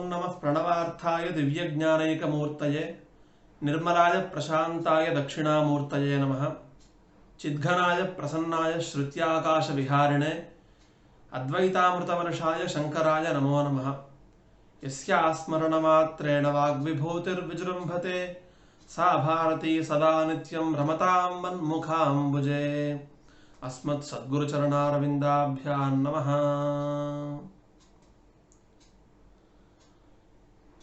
नमः प्रणवार्थाय दिव्यज्ञानैकमूर्तये निर्मलाय प्रशान्ताय दक्षिणामूर्तये नमः चिद्घनाय प्रसन्नाय श्रुत्याकाशविहारिणे अद्वैतामृतवर्षाय शंकराय नमो नमः यस्यास्मरणमात्रेण वाग्विभूतिर्विजृम्भते सा भारती सदा नित्यं रमतां मन्मुखाम्बुजे अस्मत्सद्गुरुचरणारविन्दाभ्यां नमः।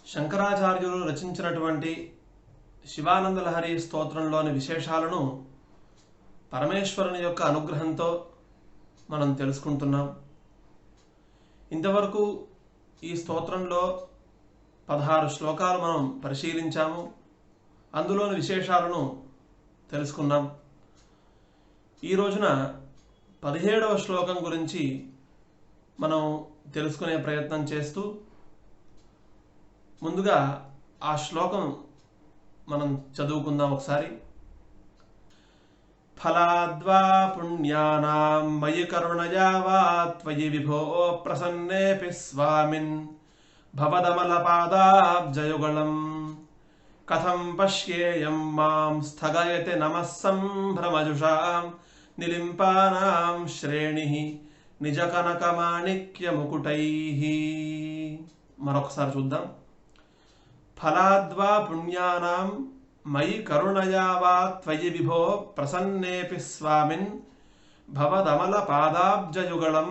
శంకరాచార్యులు రచించినటువంటి శివానంద లహరి స్తోత్రంలోని విశేషాలను పరమేశ్వరుని యొక్క అనుగ్రహంతో మనం తెలుసుకుంటున్నాం. ఇంతవరకు ఈ స్తోత్రంలో 16 శ్లోకాలు మనం పరిశీలించాము. అందులోని విశేషాలను తెలుసుకున్నాం. ఈ రోజున 17వ శ్లోకం గురించి మనం తెలుసుకునే ప్రయత్నం చేస్తూ ముందుగా ఆ శ్లోకం మనం చదువుకుందాం ఒకసారి. ఫలాద్వా పుణ్యానాం మయి కరుణయా వా త్వయి విభో ప్రసన్నేపి స్వామిన్ భవదమలపాదాబ్జయుగళం కథం పశ్యేయం మాం స్థగయతి నమః సంభ్రమజుషాం నిలింపానాం శ్రేణిః నిజ కనకమాణిక్యముకుటైః. మరొకసారి చూద్దాం. ఫలాద్వా పుణ్యానాం మయి కరుణయా వా త్వయి విభో ప్రసన్నేపి స్వామిన్ భవదమలపాదాబ్జయుగళం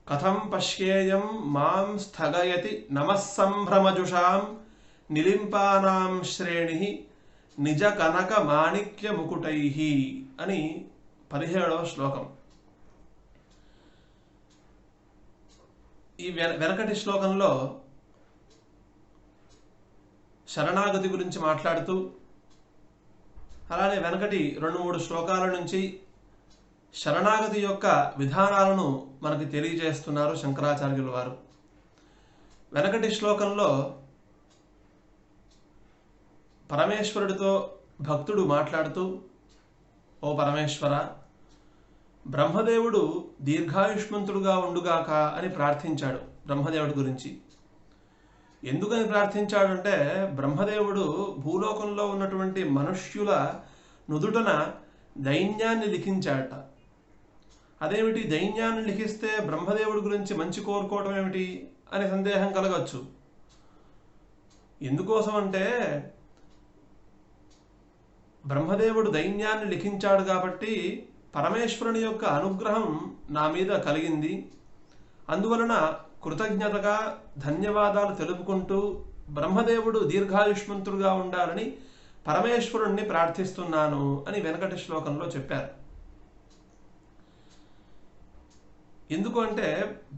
కథం పశ్యేయం మాం స్థగయతి నమః సంభ్రమజుషాం నిలింపానాం శ్రేణిః నిజ కనక మాణిక్యముకుటైః అని 17వ శ్లోకం. ఈ వెనకటి శ్లోకంలో శరణాగతి గురించి మాట్లాడుతూ, అలానే వెనకటి 2-3 శ్లోకాల నుంచి శరణాగతి యొక్క విధానాలను మనకి తెలియజేస్తున్నారు శంకరాచార్యుల వారు. వెనకటి శ్లోకంలో పరమేశ్వరుడితో భక్తుడు మాట్లాడుతూ, ఓ పరమేశ్వర, బ్రహ్మదేవుడు దీర్ఘాయుష్మంతుడుగా ఉండుగాక అని ప్రార్థించాడు. బ్రహ్మదేవుడి గురించి ఎందుకని ప్రార్థించాడంటే, బ్రహ్మదేవుడు భూలోకంలో ఉన్నటువంటి మనుష్యుల నుదుటన దైన్యాన్ని లిఖించాడట. అదేమిటి, దైన్యాన్ని లిఖిస్తే బ్రహ్మదేవుడి గురించి మంచి కోరుకోవడం ఏమిటి అనే సందేహం కలగచ్చు. ఎందుకోసం అంటే, బ్రహ్మదేవుడు దైన్యాన్ని లిఖించాడు కాబట్టి పరమేశ్వరుని యొక్క అనుగ్రహం నా మీద కలిగింది. అందువలన కృతజ్ఞతగా ధన్యవాదాలు తెలుపుకుంటూ బ్రహ్మదేవుడు దీర్ఘాయుష్మంతుడుగా ఉండాలని పరమేశ్వరుణ్ణి ప్రార్థిస్తున్నాను అని వెనకటి శ్లోకంలో చెప్పారు. ఎందుకు అంటే,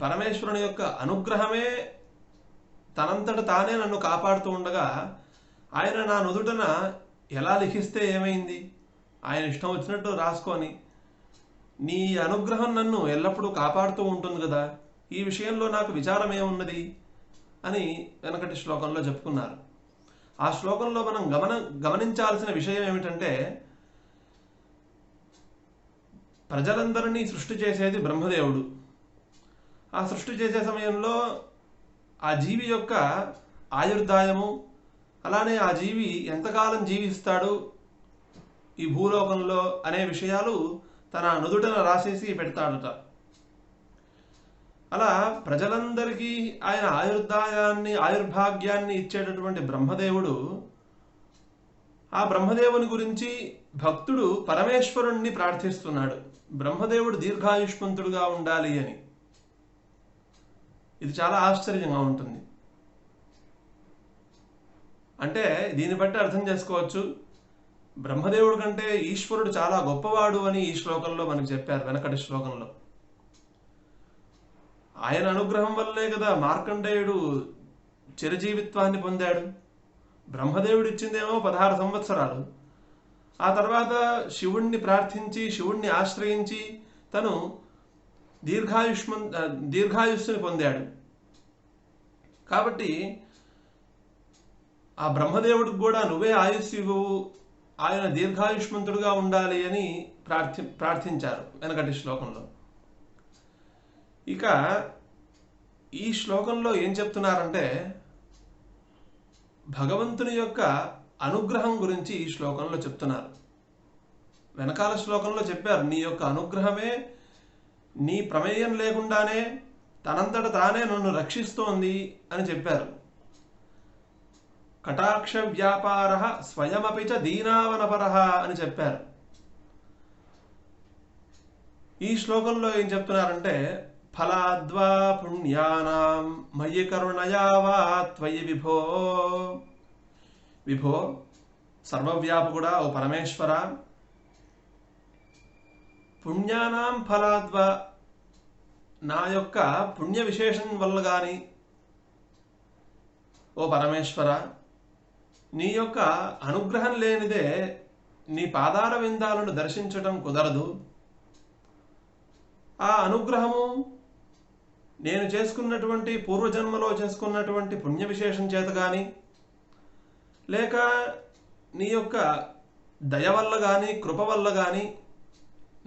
పరమేశ్వరుని యొక్క అనుగ్రహమే తనంతట తానే నన్ను కాపాడుతూ ఉండగా ఆయన నా నుదుటన ఎలా లిఖిస్తే ఏమైంది, ఆయన ఇష్టం వచ్చినట్టు రాసుకొని నీ అనుగ్రహం నన్ను ఎల్లప్పుడూ కాపాడుతూ ఉంటుంది కదా, ఈ విషయంలో నాకు విచారం ఏమున్నది అని వెనకటి శ్లోకంలో చెప్పుకున్నారు. ఆ శ్లోకంలో మనం గమనించాల్సిన విషయం ఏమిటంటే, ప్రజలందరినీ సృష్టి చేసేది బ్రహ్మదేవుడు. ఆ సృష్టి చేసే సమయంలో ఆ జీవి యొక్క ఆయుర్దాయము, అలానే ఆ జీవి ఎంతకాలం జీవిస్తాడు ఈ భూలోకంలో అనే విషయాలు తన నుదుటన రాసేసి పెడతాడట. అలా ప్రజలందరికీ ఆయన ఆయుర్దాయాన్ని, ఆయుర్భాగ్యాన్ని ఇచ్చేటటువంటి బ్రహ్మదేవుడు, ఆ బ్రహ్మదేవుని గురించి భక్తుడు పరమేశ్వరుణ్ణి ప్రార్థిస్తున్నాడు, బ్రహ్మదేవుడు దీర్ఘాయుష్మంతుడుగా ఉండాలి అని. ఇది చాలా ఆశ్చర్యంగా ఉంటుంది. అంటే దీన్ని బట్టి అర్థం చేసుకోవచ్చు, బ్రహ్మదేవుడి కంటే ఈశ్వరుడు చాలా గొప్పవాడు అని ఈ శ్లోకంలో మనకు చెప్పారు. వెనకటి శ్లోకంలో ఆయన అనుగ్రహం వల్లే కదా మార్కండేయుడు చిరజీవిత్వాన్ని పొందాడు. బ్రహ్మదేవుడు ఇచ్చిందేమో 16 సంవత్సరాలు. ఆ తర్వాత శివుణ్ణి ప్రార్థించి, శివుణ్ణి ఆశ్రయించి తను దీర్ఘాయుష్ని పొందాడు. కాబట్టి ఆ బ్రహ్మదేవుడికి కూడా నువ్వే ఆయుష్యువు, ఆయన దీర్ఘాయుష్మంతుడుగా ఉండాలి అని ప్రార్థించారు వెనకటి శ్లోకంలో. ఇక ఈ శ్లోకంలో ఏం చెప్తున్నారంటే, భగవంతుని యొక్క అనుగ్రహం గురించి ఈ శ్లోకంలో చెప్తున్నారు. వెనకాల శ్లోకంలో చెప్పారు, నీ యొక్క అనుగ్రహమే నీ ప్రమేయం లేకుండానే తనంతట తానే నన్ను రక్షిస్తోంది అని చెప్పారు. కటాక్ష వ్యాపార స్వయమపి చ దీనావనపర అని చెప్పారు. ఈ శ్లోకంలో ఏం చెప్తున్నారంటే, ఫలాద్వా పుణ్యానాం మయి కరుణయా వా త్వయి విభో. విభో సర్వవ్యాపకుడా, ఓ పరమేశ్వర, పుణ్యానాం ఫలాద్వా, నా యొక్క పుణ్య విశేషం వల్ల కానీ, ఓ పరమేశ్వర, నీ యొక్క అనుగ్రహం లేనిదే నీ పాదార విందాలను దర్శించటం కుదరదు. ఆ అనుగ్రహము నేను చేసుకున్నటువంటి పూర్వజన్మలో చేసుకున్నటువంటి పుణ్య విశేషం చేత కానీ, లేక నీ యొక్క దయ వల్ల కానీ కృప వల్ల కానీ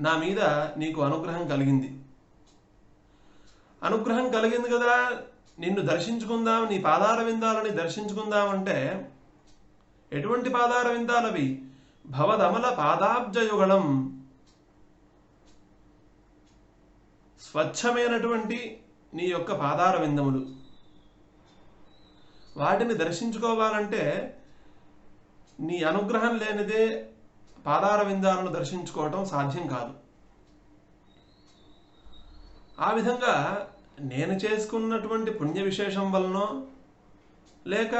నా మీద నీకు అనుగ్రహం కలిగింది. అనుగ్రహం కలిగింది కదా, నిన్ను దర్శించుకుందాం, నీ పాదార విందాలని దర్శించుకుందామంటే ఎటువంటి పాదార విందాలవి? భవదమల పాదాబ్జయుగళం, స్వచ్ఛమైనటువంటి నీ యొక్క పాదార విందములు. వాటిని దర్శించుకోవాలంటే నీ అనుగ్రహం లేనిదే పాదార విందాలను దర్శించుకోవటం సాధ్యం కాదు. ఆ విధంగా నేను చేసుకున్నటువంటి పుణ్య విశేషం వలనో లేక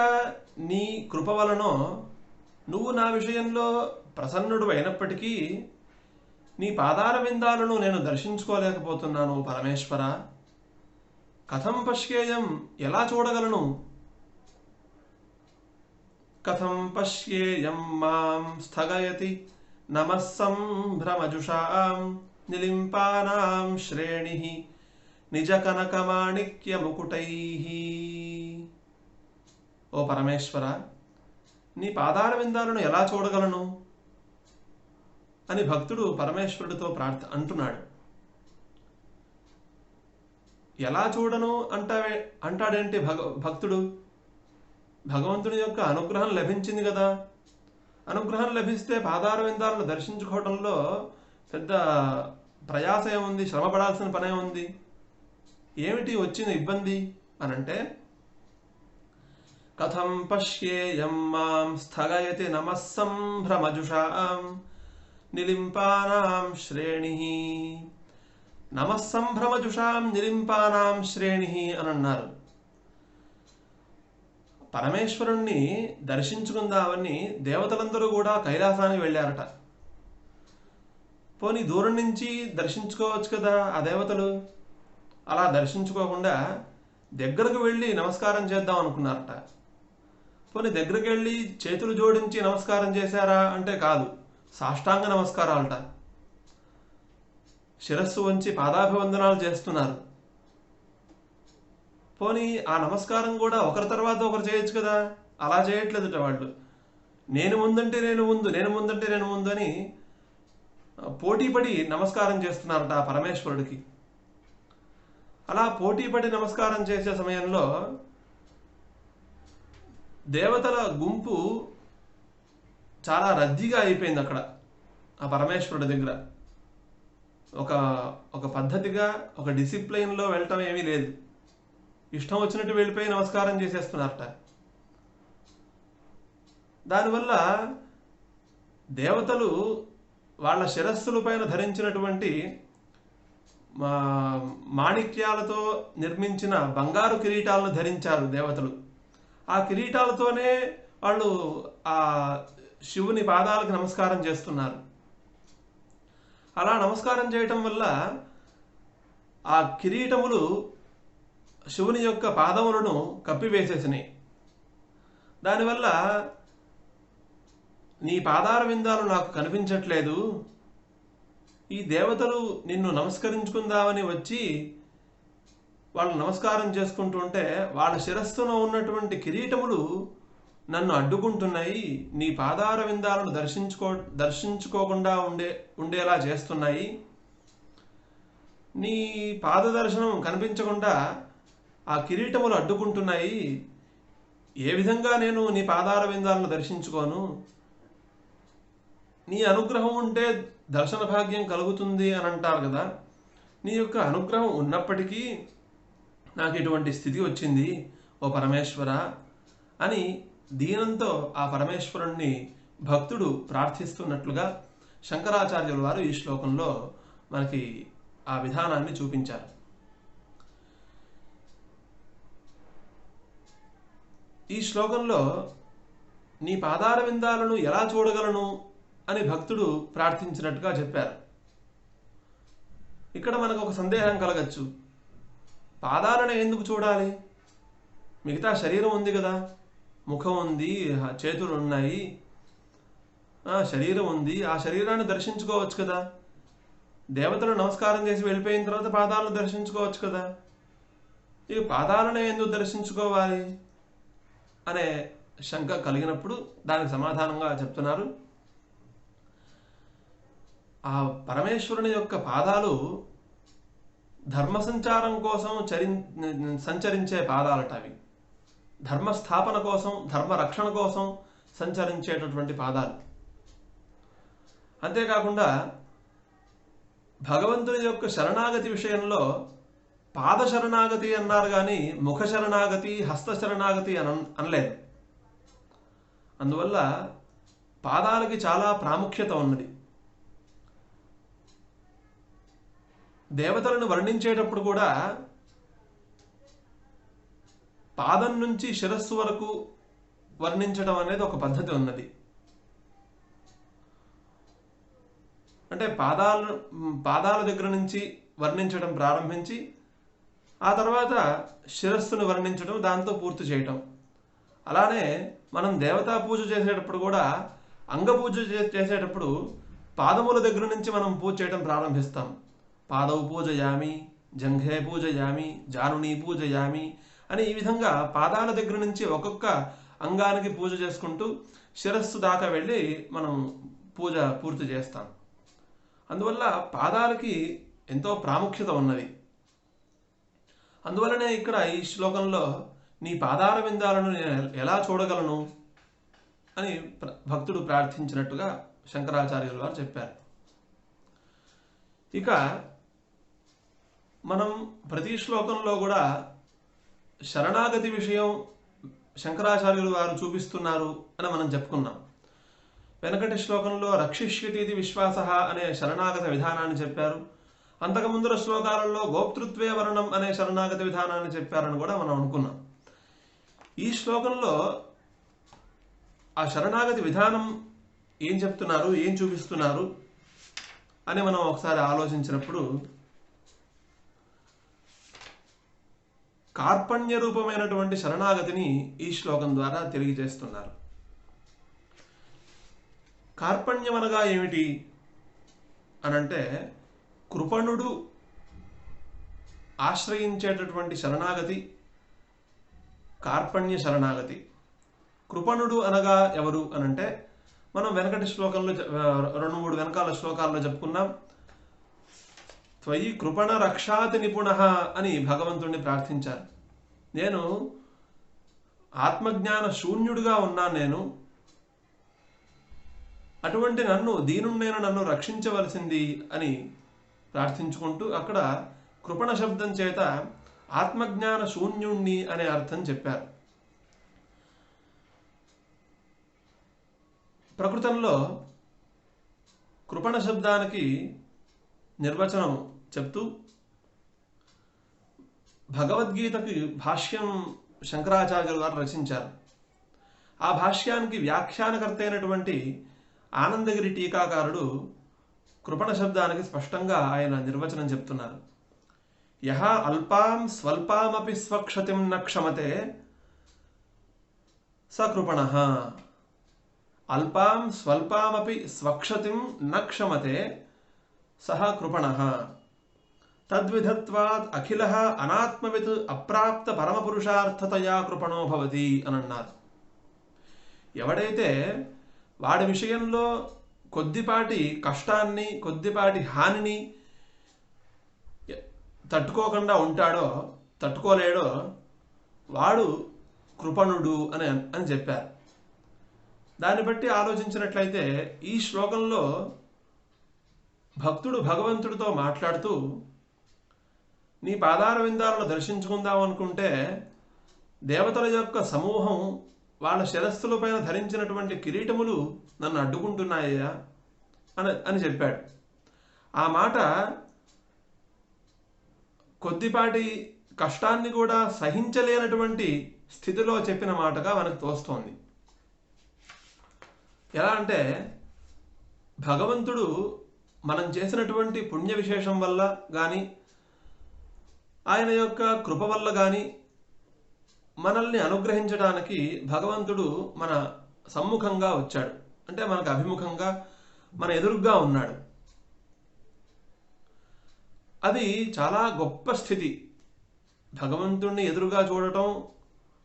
నీ కృప వలనో నువ్వు నా విషయంలో ప్రసన్నుడు అయినప్పటికీ నీ పాదార విందాలను నేను దర్శించుకోలేకపోతున్నాను పరమేశ్వర. కథం పశ్యేయం, ఎలా చూడగలను? కథం పశ్యేయం మాం స్థగయతి నమః సంభ్రమజుషాం నిలింపానాం శ్రేణిః నిజ కనకమాణిక్య ముకుటైః. ఓ పరమేశ్వర, నీ పాదార విందాలను ఎలా చూడగలను అని భక్తుడు పరమేశ్వరుడితో అంటున్నాడు. ఎలా చూడను అంటాడేంటి భక్తుడు? భగవంతుని యొక్క అనుగ్రహం లభించింది కదా, అనుగ్రహం లభిస్తే పాదార విందాలను దర్శించుకోవడంలో పెద్ద ప్రయాస ఏముంది, శ్రమ పడాల్సిన పనే ఉంది, ఏమిటి వచ్చిన ఇబ్బంది అనంటే, కథం పశ్యేయం మాం స్థగయతి నమః సంభ్రమజుషాం నిలింపానాం శ్రేణిః. నమః సంభ్రమజుషాం నిలింపానాం శ్రేణిః అని అన్నారు. పరమేశ్వరుణ్ణి దర్శించుకుందామని దేవతలందరూ కూడా కైలాసానికి వెళ్ళారట. పోనీ దూరం నుంచి దర్శించుకోవచ్చు కదా ఆ దేవతలు. అలా దర్శించుకోకుండా దగ్గరకు వెళ్ళి నమస్కారం చేద్దాం అనుకున్నారట. పోనీ దగ్గరికి వెళ్ళి చేతులు జోడించి నమస్కారం చేశారా అంటే కాదు, సాష్టాంగ నమస్కారాలట. శిరస్సు వంచి పాదాభివందనాలు చేస్తున్నారు. పోనీ ఆ నమస్కారం కూడా ఒకరి తర్వాత ఒకరు చేయొచ్చు కదా, అలా చేయట్లేదుట వాళ్ళు. నేను ముందంటే నేను ముందు, నేను ముందంటే నేను ముందు అని పోటీపడి నమస్కారం చేస్తున్నారట ఆ పరమేశ్వరుడికి. అలా పోటీపడి నమస్కారం చేసే సమయంలో దేవతల గుంపు చాలా రద్దీగా అయిపోయింది అక్కడ ఆ పరమేశ్వరుడి దగ్గర. ఒక పద్ధతిగా ఒక డిసిప్లైన్లో వెళ్ళటం ఏమీ లేదు. ఇష్టం వచ్చినట్టు వెళ్ళిపోయి నమస్కారం చేసేస్తున్నారట. దానివల్ల దేవతలు వాళ్ళ శిరస్సుల పైన ధరించినటువంటి మాణిక్యాలతో నిర్మించిన బంగారు కిరీటాలను ధరించారు దేవతలు. ఆ కిరీటాలతోనే వాళ్ళు ఆ శివుని పాదాలకు నమస్కారం చేస్తున్నారు. అలా నమస్కారం చేయటం వల్ల ఆ కిరీటములు శివుని యొక్క పాదములను కప్పివేసేసినాయి. దానివల్ల నీ పాదార విందాలు నాకు కనిపించట్లేదు, ఈ దేవతలు నిన్ను నమస్కరించుకుందామని వచ్చి వాళ్ళు నమస్కారం చేసుకుంటుంటే వాళ్ళ శిరస్సులో ఉన్నటువంటి కిరీటములు నన్ను అడ్డుకుంటున్నాయి, నీ పాదార విందాలను దర్శించుకోకుండా ఉండేలా చేస్తున్నాయి, నీ పాద దర్శనం కనిపించకుండా ఆ కిరీటములు అడ్డుకుంటున్నాయి, ఏ విధంగా నేను నీ పాదార విందాలను దర్శించుకోను? నీ అనుగ్రహం ఉంటే దర్శన భాగ్యం కలుగుతుంది అని అంటారు కదా. నీ యొక్క అనుగ్రహం ఉన్నప్పటికీ నాకు ఇటువంటి స్థితి వచ్చింది ఓ పరమేశ్వర అని దీనంతో ఆ పరమేశ్వరుణ్ణి భక్తుడు ప్రార్థిస్తున్నట్లుగా శంకరాచార్యుల వారు ఈ శ్లోకంలో మనకి ఆ విధానాన్ని చూపించారు. ఈ శ్లోకంలో నీ పాదార విందాలను ఎలా చూడగలను అని భక్తుడు ప్రార్థించినట్టుగా చెప్పారు. ఇక్కడ మనకు ఒక సందేహం కలగచ్చు. పాదాలను ఎందుకు చూడాలి? మిగతా శరీరం ఉంది కదా, ముఖం ఉంది, చేతులు ఉన్నాయి, శరీరం ఉంది, ఆ శరీరాన్ని దర్శించుకోవచ్చు కదా. దేవతలు నమస్కారం చేసి వెళ్ళిపోయిన తర్వాత పాదాలను దర్శించుకోవచ్చు కదా. ఇక పాదాలను ఎందుకు దర్శించుకోవాలి అనే శంక కలిగినప్పుడు దానికి సమాధానంగా చెప్తున్నారు. ఆ పరమేశ్వరుని యొక్క పాదాలు ధర్మ సంచారం కోసం సంచరించే పాదాలట. అవి ధర్మస్థాపన కోసం, ధర్మ రక్షణ కోసం సంచరించేటటువంటి పాదాలు. అంతేకాకుండా భగవంతుని యొక్క శరణాగతి విషయంలో పాద శరణాగతి అన్నారు కానీ ముఖ శరణాగతి, హస్త శరణాగతి అనలేదు. అందువల్ల పాదాలకి చాలా ప్రాముఖ్యత ఉన్నది. దేవతలను వర్ణించేటప్పుడు కూడా పాదం నుంచి శిరస్సు వరకు వర్ణించడం అనేది ఒక పద్ధతి ఉన్నది. అంటే పాదాల దగ్గర నుంచి వర్ణించడం ప్రారంభించి ఆ తర్వాత శిరస్సును వర్ణించడం, దాంతో పూర్తి చేయటం. అలానే మనం దేవతా పూజ చేసేటప్పుడు కూడా అంగపూజ చేసేటప్పుడు పాదముల దగ్గర నుంచి మనం పూజ చేయడం ప్రారంభిస్తాం. పాదవు పూజయామి, జంఘే పూజయామి, జానుని పూజయామి అని ఈ విధంగా పాదాల దగ్గర నుంచి ఒక్కొక్క అంగానికి పూజ చేసుకుంటూ శిరస్సు దాకా వెళ్ళి మనం పూజ పూర్తి చేస్తాం. అందువల్ల పాదాలకి ఎంతో ప్రాముఖ్యత ఉన్నది. అందువల్లనే ఇక్కడ ఈ శ్లోకంలో నీ పాదార విందాలను నేను ఎలా చూడగలను అని భక్తుడు ప్రార్థించినట్టుగా శంకరాచార్యుల వారు చెప్పారు. ఇక మనం ప్రతి శ్లోకంలో కూడా శరణాగతి విషయం శంకరాచార్యులు వారు చూపిస్తున్నారు అని మనం చెప్పుకున్నాం. వెనకటి శ్లోకంలో రక్షిష్యతీతి విశ్వాస అనే శరణాగత విధానాన్ని చెప్పారు. అంతకుముందర శ్లోకాలలో గోప్తృత్వే వర్ణం అనే శరణాగత విధానాన్ని చెప్పారని కూడా మనం అనుకున్నాం. ఈ శ్లోకంలో ఆ శరణాగతి విధానం ఏం చెప్తున్నారు, ఏం చూపిస్తున్నారు అని మనం ఒకసారి ఆలోచించినప్పుడు కార్పణ్య రూపమైనటువంటి శరణాగతిని ఈ శ్లోకం ద్వారా తెలియజేస్తున్నారు. కార్పణ్యం అనగా ఏమిటి అనంటే కృపణుడు ఆశ్రయించేటటువంటి శరణాగతి కార్పణ్య శరణాగతి. కృపణుడు అనగా ఎవరు అనంటే మనం వెనకటి శ్లోకంలో 2-3 వెనకాల శ్లోకాల్లో చెప్పుకున్నాం. త్వయి కృపణ రక్షాతి నిపుణః అని భగవంతుణ్ణి ప్రార్థించారు. నేను ఆత్మజ్ఞాన శూన్యుడిగా ఉన్నాను, నేను అటువంటి నన్ను రక్షించవలసింది అని ప్రార్థించుకుంటూ అక్కడ కృపణ శబ్దం చేత ఆత్మజ్ఞాన శూన్యుణ్ణి అనే అర్థం చెప్పారు. ప్రకృతంలో కృపణ శబ్దానికి నిర్వచనం చెప్తూ భగవద్గీతకి భాష్యం శంకరాచార్యులు వారు రచించారు. ఆ భాష్యానికి వ్యాఖ్యానకర్త అయినటువంటి ఆనందగిరి టీకాకారుడు కృపణ శబ్దానికి స్పష్టంగా ఆయన నిర్వచనం చెప్తున్నారు. యహ అల్పాం స్వల్పామపి స్వక్షతిం న క్షమతే స కృపణః. అల్పాం స్వల్పామపి స్వక్షతిం న క్షమతే సహ కృపణః. తద్విధత్వాద్ అఖిలః అనాత్మవిత్ అప్రాప్త పరమపురుషార్థతయా కృపణో భవతి అని అన్నారు. ఎవడైతే వాడి విషయంలో కొద్దిపాటి కష్టాన్ని, కొద్దిపాటి హానిని తట్టుకోకుండా ఉంటాడో, తట్టుకోలేడో వాడు కృపణుడు అని అని చెప్పారు. దాన్ని బట్టి ఆలోచించినట్లయితే ఈ శ్లోకంలో భక్తుడు భగవంతుడితో మాట్లాడుతూ, నీ పాదార విందాలను దర్శించుకుందాం అనుకుంటే దేవతల యొక్క సమూహం వాళ్ళ శిరస్సుల పైన ధరించినటువంటి కిరీటములు నన్ను అడ్డుకుంటున్నాయ్యా అని చెప్పాడు. ఆ మాట కొద్దిపాటి కష్టాన్ని కూడా సహించలేనటువంటి స్థితిలో చెప్పిన మాటగా మనకు తోస్తోంది. ఎలా అంటే భగవంతుడు మనం చేసినటువంటి పుణ్య విశేషం వల్ల కానీ ఆయన యొక్క కృప వల్ల కానీ మనల్ని అనుగ్రహించడానికి భగవంతుడు మన సమ్ముఖంగా వచ్చాడు. అంటే మనకు అభిముఖంగా మన ఎదురుగ్గా ఉన్నాడు. అది చాలా గొప్ప స్థితి. భగవంతుడిని ఎదురుగా చూడటం,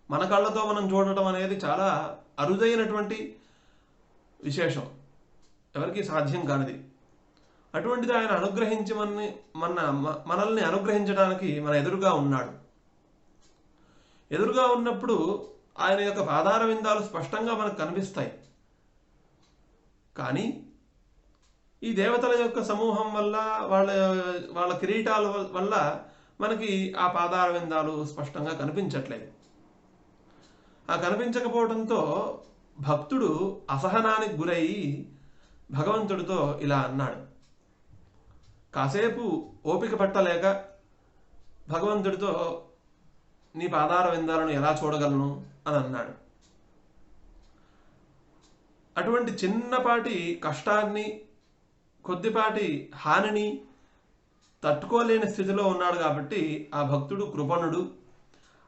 మన కళ్ళతో మనం చూడటం అనేది చాలా అరుదైనటువంటి విశేషం, ఎవరికి సాధ్యం కానిది. అటువంటిది ఆయన అనుగ్రహించి మనల్ని అనుగ్రహించడానికి మన ఎదురుగా ఉన్నాడు. ఎదురుగా ఉన్నప్పుడు ఆయన యొక్క పాదార విందాలు స్పష్టంగా మనకు కనిపిస్తాయి. కానీ ఈ దేవతల యొక్క సమూహం వల్ల వాళ్ళ కిరీటాల వల్ల మనకి ఆ పాదార విందాలు స్పష్టంగా కనిపించట్లేదు. ఆ కనిపించకపోవడంతో భక్తుడు అసహనానికి గురయ్యి భగవంతుడితో ఇలా అన్నాడు. కాసేపు ఓపిక పట్టలేక భగవంతుడితో నీ పాదార విందాలను ఎలా చూడగలను అని అన్నాడు. అటువంటి చిన్నపాటి కష్టాన్ని, కొద్దిపాటి హానిని తట్టుకోలేని స్థితిలో ఉన్నాడు కాబట్టి ఆ భక్తుడు కృపణుడు.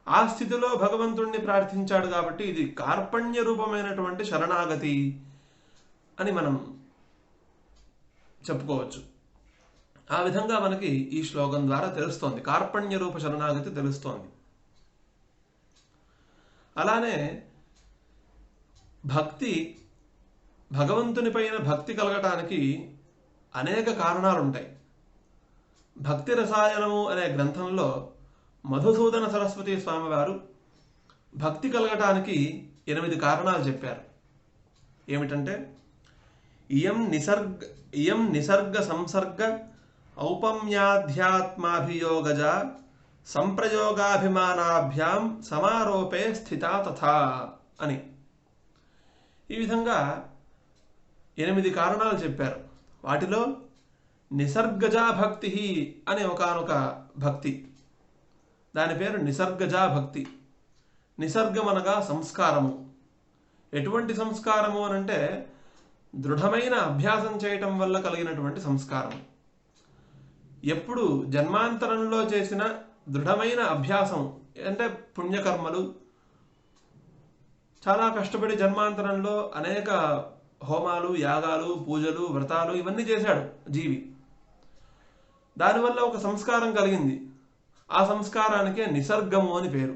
ఆ స్థితిలో భగవంతుణ్ణి ప్రార్థించాడు కాబట్టి ఇది కార్పణ్య రూపమైనటువంటి శరణాగతి అని మనం చెప్పుకోవచ్చు. ఆ విధంగా మనకి ఈ శ్లోకం ద్వారా తెలుస్తోంది, కార్పణ్య రూప శరణాగతి తెలుస్తోంది. అలానే భగవంతుని పైన భక్తి కలగటానికి అనేక కారణాలు ఉంటాయి. భక్తి రసాయనము అనే గ్రంథంలో మధుసూదన సరస్వతి స్వామి వారు భక్తి కలగటానికి 8 కారణాలు చెప్పారు. ఏమిటంటే, ఇయం నిసర్గ సంసర్గ ఔపమ్యాధ్యాత్మాభియోగజ సంప్రయోగాభిమానాభ్యాం సమారోపే స్థితా తథా అని. ఈ విధంగా 8 కారణాలు చెప్పారు. వాటిలో నిసర్గజా భక్తి అనే ఒకానొక భక్తి, దాని పేరు నిసర్గజా భక్తి. నిసర్గం అనగా సంస్కారము. ఎటువంటి సంస్కారము అనంటే దృఢమైన అభ్యాసం చేయటం వల్ల కలిగినటువంటి సంస్కారము. ఎప్పుడు జన్మాంతరంలో చేసిన దృఢమైన అభ్యాసం అంటే పుణ్యకర్మలు, చాలా కష్టపడి జన్మాంతరంలో అనేక హోమాలు, యాగాలు, పూజలు, వ్రతాలు ఇవన్నీ చేశాడు జీవి. దానివల్ల ఒక సంస్కారం కలిగింది. ఆ సంస్కారానికే నిసర్గము అని పేరు.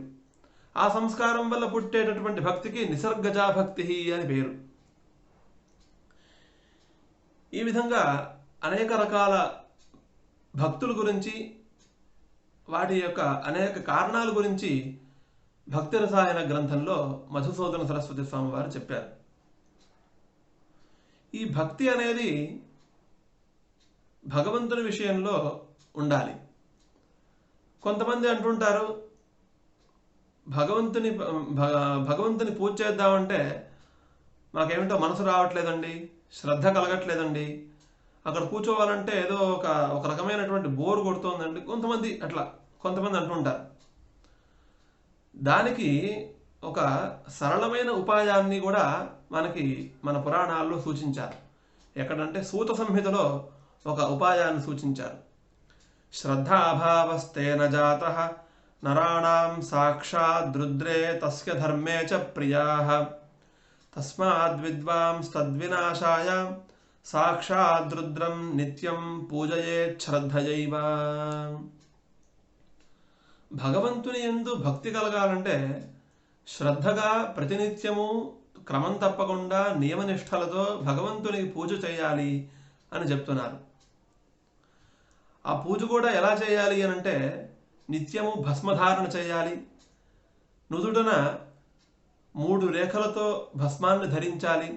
ఆ సంస్కారం వల్ల పుట్టేటటువంటి భక్తికి నిసర్గజా భక్తి అని పేరు. ఈ విధంగా అనేక రకాల భక్తుల గురించి, వాటి యొక్క అనేక కారణాల గురించి భక్తి రసాయన గ్రంథంలో మధుసూదన సరస్వతి స్వామి వారు చెప్పారు. ఈ భక్తి అనేది భగవంతుని విషయంలో ఉండాలి. కొంతమంది అంటుంటారు, భగవంతుని పూజ చేద్దామంటే మాకేమిటో మనసు రావట్లేదండి, శ్రద్ధ కలగట్లేదండి, అక్కడ కూర్చోవాలంటే ఏదో ఒక రకమైనటువంటి బోరు కొడుతోందండి, కొంతమంది అంటుంటారు. దానికి ఒక సరళమైన ఉపాయాన్ని కూడా మన పురాణాల్లో సూచించారు. ఎక్కడంటే సూత సంహితలో ఒక ఉపాయాన్ని సూచించారు. శ్రద్ధాభావస్తేన జాతః నరాణాం సాక్షాదృద్రే తస్య ధర్మే చ ప్రియాః తస్మాద్విద్వాంస్తద్వినాశాయ సాక్షాదృద్రం నిత్యం పూజయేత్ శ్రద్ధయైవ. భగవంతుని యందు భక్తి కలగాలంటే శ్రద్ధగా ప్రతినిత్యము క్రమం తప్పకుండా నియమనిష్టలతో భగవంతునికి పూజ చేయాలి అని చెప్తున్నారు. ఆ పూజ కూడా ఎలా చేయాలి అనంటే నిత్యము భస్మధారణ చేయాలి, నుదుటన 3 రేఖలతో భస్మాన్ని ధరించాలి.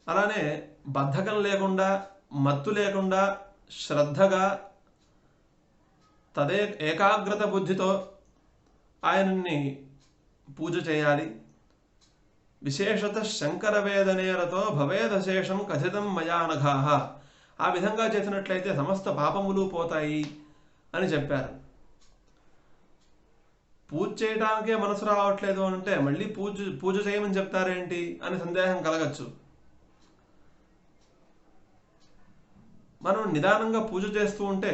అలానే బద్ధకం లేకుండా, మత్తు లేకుండా, శ్రద్ధగా, ఏకాగ్రత బుద్ధితో ఆయనని పూజ చేయాలి. విశేషత శంకర వేదనేరతో భవేదశేషం కథితం మయానఘాహ. ఆ విధంగా చేసినట్లయితే సమస్త పాపములు పోతాయి అని చెప్పారు. పూజ చేయడానికే మనసు రావట్లేదు అంటే మళ్ళీ పూజ చేయమని చెప్తారేంటి అని సందేహం కలగచ్చు. మనం నిదానంగా పూజ చేస్తూ ఉంటే,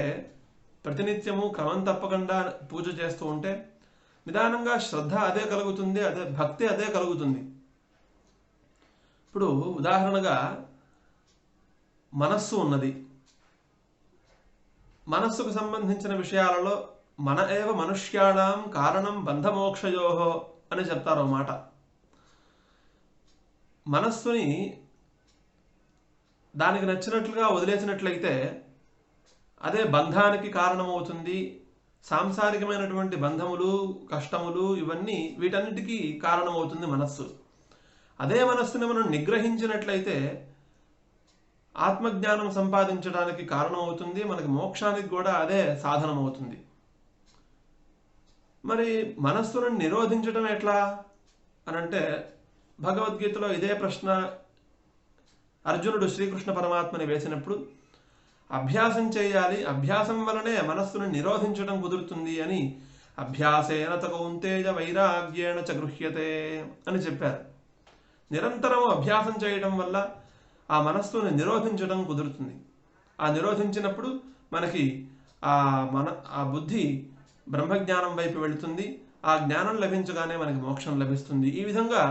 ప్రతినిత్యము క్రమం తప్పకుండా పూజ చేస్తూ ఉంటే నిదానంగా శ్రద్ధ అదే కలుగుతుంది, అదే భక్తి అదే కలుగుతుంది. ఇప్పుడు ఉదాహరణగా మనస్సు ఉన్నది. మనస్సుకు సంబంధించిన విషయాలలో మన ఏవ మనుష్యాణం కారణం బంధమోక్షయోహో అని చెప్తారు మాట. మనస్సుని దానికి నచ్చినట్లుగా వదిలేసినట్లయితే అదే బంధానికి కారణమవుతుంది. సాంసారికమైనటువంటి బంధములు, కష్టములు, ఇవన్నీ వీటన్నిటికీ కారణమవుతుంది మనస్సు. అదే మనస్సుని మనం నిగ్రహించినట్లయితే ఆత్మజ్ఞానం సంపాదించడానికి కారణమవుతుంది. మనకి మోక్షానికి కూడా అదే సాధనమవుతుంది. మరి మనస్సును నిరోధించడం ఎట్లా అనంటే, భగవద్గీతలో ఇదే ప్రశ్న అర్జునుడు శ్రీకృష్ణ పరమాత్మని వేసినప్పుడు అభ్యాసం చేయాలి, అభ్యాసం వలనే మనస్సును నిరోధించడం కుదురుతుంది అని అభ్యాసేన కౌంతేయ వైరాగ్యేణ చ గృహ్యతే అని చెప్పారు. నిరంతరం అభ్యాసం చేయడం వల్ల ఆ మనస్సును నిరోధించడం కుదురుతుంది. ఆ నిరోధించినప్పుడు మనకి ఆ బుద్ధి బ్రహ్మజ్ఞానం వైపు వెళుతుంది. ఆ జ్ఞానం లభించగానే మనకి మోక్షం లభిస్తుంది. ఈ విధంగా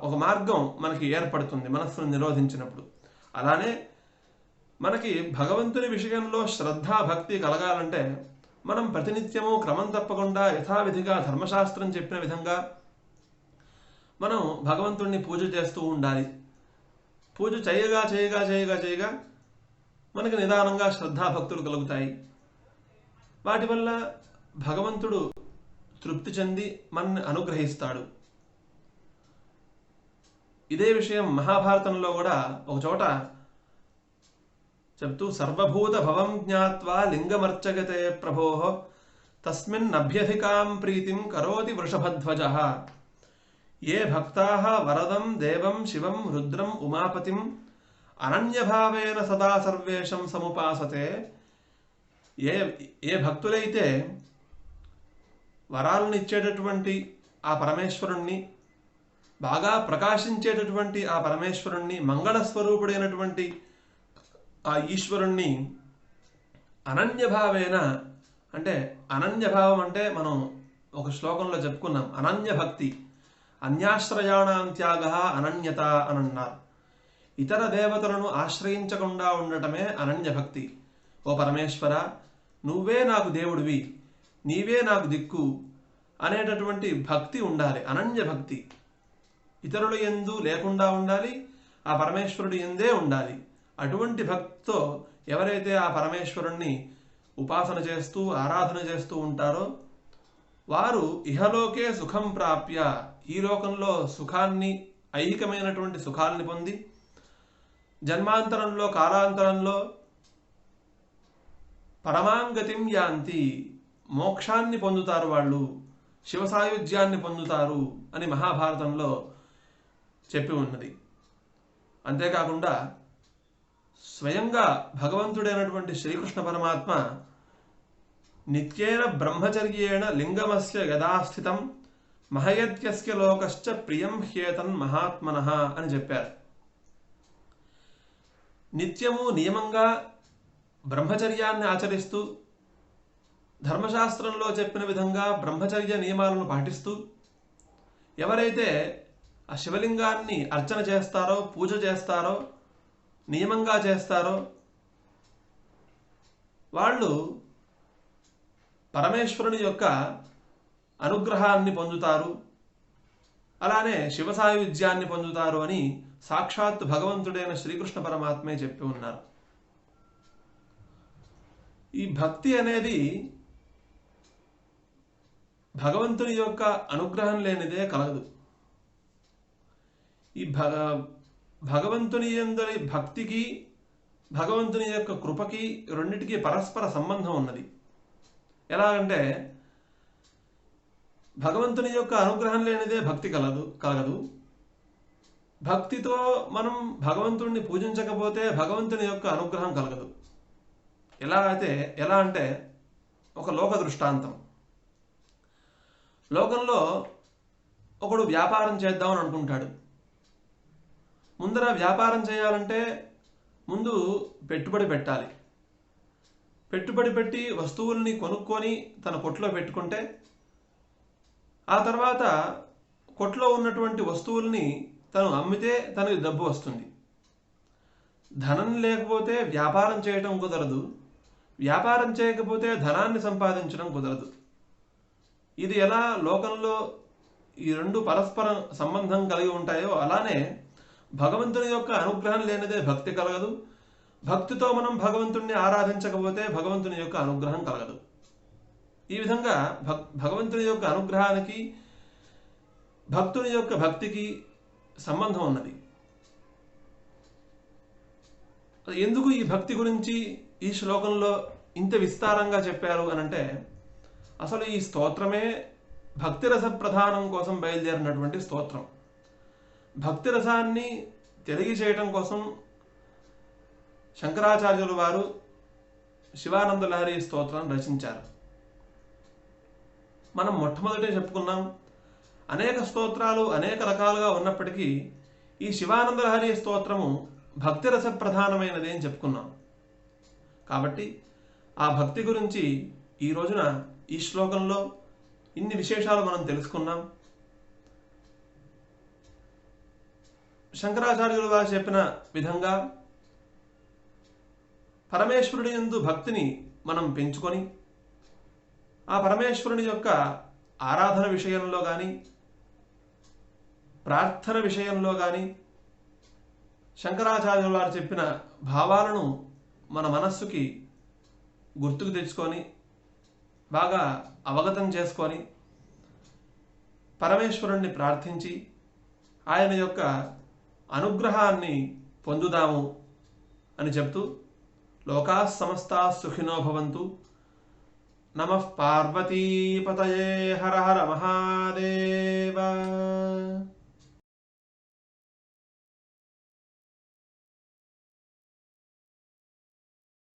ఒక మార్గం మనకి ఏర్పడుతుంది మనస్సును నిరోధించినప్పుడు. అలానే మనకి భగవంతుని విషయంలో శ్రద్ధ, భక్తి కలగాలంటే మనం ప్రతినిత్యము క్రమం తప్పకుండా యథావిధిగా ధర్మశాస్త్రం చెప్పిన విధంగా మనం భగవంతుణ్ణి పూజ చేస్తూ ఉండాలి. పూజ చేయగా చేయగా చేయగా చేయగా మనకి నిదానంగా శ్రద్ధాభక్తులు కలుగుతాయి. వాటి వల్ల భగవంతుడు తృప్తి చెంది మనల్ని అనుగ్రహిస్తాడు. ఇదే విషయం మహాభారతంలో కూడా ఒక చోట చెప్తూ, సర్వభూత భవం జ్ఞాత్వా లింగమర్చగతే ప్రభోః తస్మిన్నభ్యధికాం ప్రీతిం కరోతి వృషభధ్వజః ఏ భక్తాః వరదం దేవం శివం రుద్రం ఉమాపతిం అనన్యభావేన సదా సర్వేషం సముపాసతే. ఏ భక్తులైతే వరాలను ఇచ్చేటటువంటి ఆ పరమేశ్వరుణ్ణి, బాగా ప్రకాశించేటటువంటి ఆ పరమేశ్వరుణ్ణి, మంగళస్వరూపుడైనటువంటి ఆ ఈశ్వరుణ్ణి అనన్యభావేన, అంటే అనన్యభావం అంటే మనం ఒక శ్లోకంలో చెప్పుకున్నాం, అనన్యభక్తి, అన్యాశ్రయాణం త్యాగ అనన్యత అని అన్నారు. ఇతర దేవతలను ఆశ్రయించకుండా ఉండటమే అనన్యభక్తి. ఓ పరమేశ్వర, నువ్వే నాకు దేవుడివి, నీవే నాకు దిక్కు అనేటటువంటి భక్తి ఉండాలి. అనన్యభక్తి ఇతరుల యందు లేకుండా ఉండాలి, ఆ పరమేశ్వరుడు యందే ఉండాలి. అటువంటి భక్తితో ఎవరైతే ఆ పరమేశ్వరుణ్ణి ఉపాసన చేస్తూ ఆరాధన చేస్తూ ఉంటారో వారు ఇహలోకే సుఖం ప్రాప్య, ఈ లోకంలో సుఖాన్ని, ఐహికమైనటువంటి సుఖాన్ని పొంది జన్మాంతరంలో, కాలాంతరంలో పరమాంగతిం యాంతి, మోక్షాన్ని పొందుతారు, వాళ్ళు శివసాయుధ్యాన్ని పొందుతారు అని మహాభారతంలో చెప్పి ఉన్నది. అంతేకాకుండా స్వయంగా భగవంతుడైనటువంటి శ్రీకృష్ణ పరమాత్మ నిత్యేన బ్రహ్మచర్యేణ లింగమస్య యథాస్థితం మహయత్యస్య లోకశ్చ ప్రియం హ్యేతన్ మహాత్మనః అని చెప్పారు. నిత్యము నియమంగా బ్రహ్మచర్యాన్ని ఆచరిస్తూ, ధర్మశాస్త్రంలో చెప్పిన విధంగా బ్రహ్మచర్య నియమాలను పాటిస్తూ ఎవరైతే ఆ శివలింగాన్ని అర్చన చేస్తారో, పూజ చేస్తారో, నియమంగా చేస్తారో వాళ్ళు పరమేశ్వరుని యొక్క అనుగ్రహాన్ని పొందుతారు, అలానే శివసాయుధ్యాన్ని పొందుతారు అని సాక్షాత్ భగవంతుడైన శ్రీకృష్ణ పరమాత్మే చెప్పి ఉన్నారు. ఈ భక్తి అనేది భగవంతుని యొక్క అనుగ్రహం లేనిదే కలగదు. ఈ భగవంతుని యందలి భక్తికి భగవంతుని యొక్క కృపకి రెండిటికి పరస్పర సంబంధం ఉన్నది. ఎలాగంటే భగవంతుని యొక్క అనుగ్రహం లేనిదే భక్తి కలగదు. భక్తితో మనం భగవంతుడిని పూజించకపోతే భగవంతుని యొక్క అనుగ్రహం కలగదు. ఎలా అంటే ఒక లోక దృష్టాంతం. లోకంలో ఒకడు వ్యాపారం చేద్దామని అనుకుంటాడు. ముందర వ్యాపారం చేయాలంటే ముందు పెట్టుబడి పెట్టాలి. పెట్టుబడి పెట్టి వస్తువుల్ని కొనుక్కొని తన కొట్లో పెట్టుకుంటే ఆ తర్వాత కొట్లో ఉన్నటువంటి వస్తువుల్ని తను అమ్మితే తనకి డబ్బు వస్తుంది. ధనం లేకపోతే వ్యాపారం చేయటం కుదరదు. వ్యాపారం చేయకపోతే ధనాన్ని సంపాదించడం కుదరదు. ఇది ఎలా లోకంలో ఈ రెండు పరస్పర సంబంధం కలిగి ఉంటాయో అలానే భగవంతుని యొక్క అనుగ్రహం లేనిదే భక్తి కలగదు. భక్తితో మనం భగవంతుణ్ణి ఆరాధించకపోతే భగవంతుని యొక్క అనుగ్రహం కలగదు. ఈ విధంగా భగవంతుని యొక్క అనుగ్రహానికి భక్తుని యొక్క భక్తికి సంబంధం ఉన్నది. ఎందుకు ఈ భక్తి గురించి ఈ శ్లోకంలో ఇంత విస్తారంగా చెప్పారు అనంటే అసలు ఈ స్తోత్రమే భక్తి రస ప్రధానం కోసం బయలుదేరినటువంటి స్తోత్రం. భక్తి రసాన్ని తెలియజేయటం కోసం శంకరాచార్యుల వారు శివానంద లహరి స్తోత్రాన్ని రచించారు. మనం మొట్టమొదటే చెప్పుకున్నాం, అనేక స్తోత్రాలు అనేక రకాలుగా ఉన్నప్పటికీ ఈ శివానంద లహరి స్తోత్రము భక్తి రస ప్రధానమైనది అని చెప్పుకున్నాం. కాబట్టి ఆ భక్తి గురించి ఈ రోజున ఈ శ్లోకంలో ఇన్ని విశేషాలు మనం తెలుసుకున్నాం. శంకరాచార్యులు వారు చెప్పిన విధంగా పరమేశ్వరుడి యందు భక్తిని మనం పెంచుకొని ఆ పరమేశ్వరుని యొక్క ఆరాధన విషయంలో కానీ ప్రార్థన విషయంలో కానీ శంకరాచార్యుల వారు చెప్పిన భావాలను మన మనస్సుకి గుర్తుకు తెచ్చుకొని బాగా అవగతం చేసుకొని పరమేశ్వరుణ్ణి ప్రార్థించి ఆయన యొక్క అనుగ్రహాన్ని పొందుదాము అని చెప్తూ లోకా సమస్తా సుఖినో భవంతు. నమః పార్వతీపతయే. హర హర మహాదేవ.